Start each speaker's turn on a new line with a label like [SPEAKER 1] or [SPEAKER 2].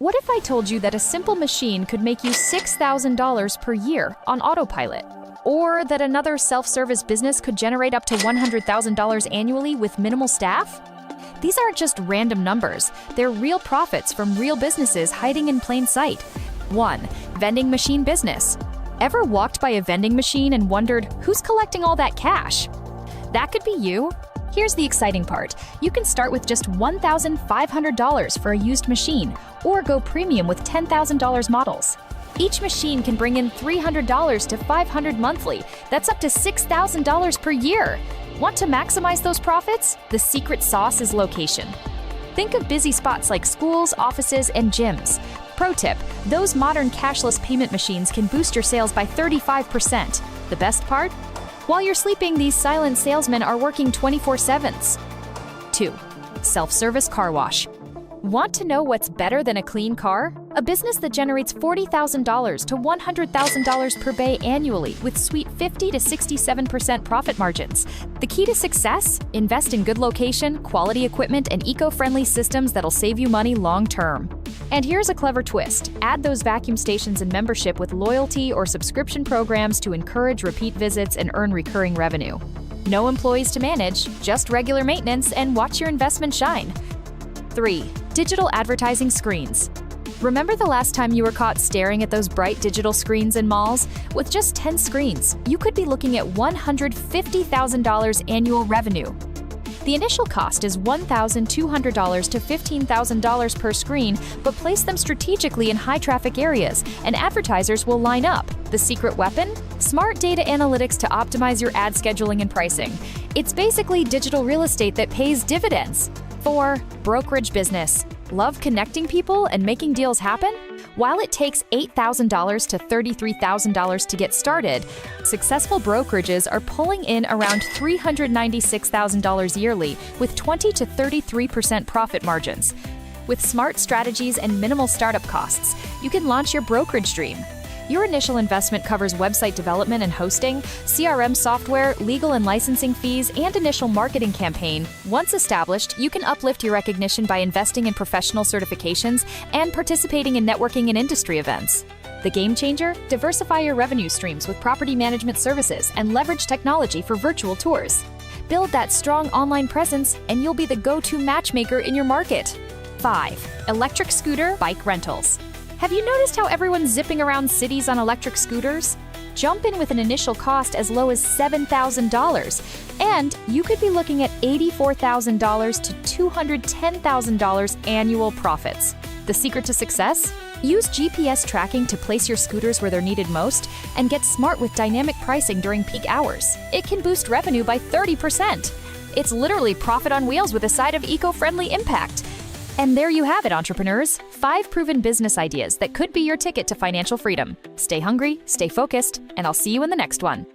[SPEAKER 1] What if I told you that a simple machine could make you $6,000 per year on autopilot? Or that another self-service business could generate up to $100,000 annually with minimal staff? These aren't just random numbers. They're real profits from real businesses hiding in plain sight. 1. Vending machine business. Ever walked by a vending machine and wondered, who's collecting all that cash? That could be you. Here's the exciting part. You can start with just $1,500 for a used machine, or go premium with $10,000 models. Each machine can bring in $300 to $500 monthly. That's up to $6,000 per year. Want to maximize those profits? The secret sauce is location. Think of busy spots like schools, offices, and gyms. Pro tip, those modern cashless payment machines can boost your sales by 35%. The best part? While you're sleeping, these silent salesmen are working 24/7s. 2. Self-service car wash. Want to know what's better than a clean car? A business that generates $40,000 to $100,000 per bay annually with sweet 50 to 67% profit margins. The key to success? Invest in good location, quality equipment, and eco-friendly systems that'll save you money long-term. And here's a clever twist. Add those vacuum stations and membership with loyalty or subscription programs to encourage repeat visits and earn recurring revenue. No employees to manage, just regular maintenance, and watch your investment shine. 3. Digital advertising screens. Remember the last time you were caught staring at those bright digital screens in malls? With just 10 screens, you could be looking at $150,000 annual revenue. The initial cost is $1,200 to $15,000 per screen, but place them strategically in high-traffic areas, and advertisers will line up. The secret weapon? Smart data analytics to optimize your ad scheduling and pricing. It's basically digital real estate that pays dividends. 4. Brokerage business. Love connecting people and making deals happen? While it takes $8,000 to $33,000 to get started, successful brokerages are pulling in around $396,000 yearly with 20 to 33% profit margins. With smart strategies and minimal startup costs, you can launch your brokerage dream. Your initial investment covers website development and hosting, CRM software, legal and licensing fees, and initial marketing campaign. Once established, you can uplift your recognition by investing in professional certifications and participating in networking and industry events. The game changer? Diversify your revenue streams with property management services and leverage technology for virtual tours. Build that strong online presence, and you'll be the go-to matchmaker in your market. 5. Electric scooter bike rentals. Have you noticed how everyone's zipping around cities on electric scooters? Jump in with an initial cost as low as $7,000, and you could be looking at $84,000 to $210,000 annual profits. The secret to success? Use GPS tracking to place your scooters where they're needed most, and get smart with dynamic pricing during peak hours. It can boost revenue by 30%. It's literally profit on wheels with a side of eco-friendly impact. And there you have it, entrepreneurs. 5 proven business ideas that could be your ticket to financial freedom. Stay hungry, stay focused, and I'll see you in the next one.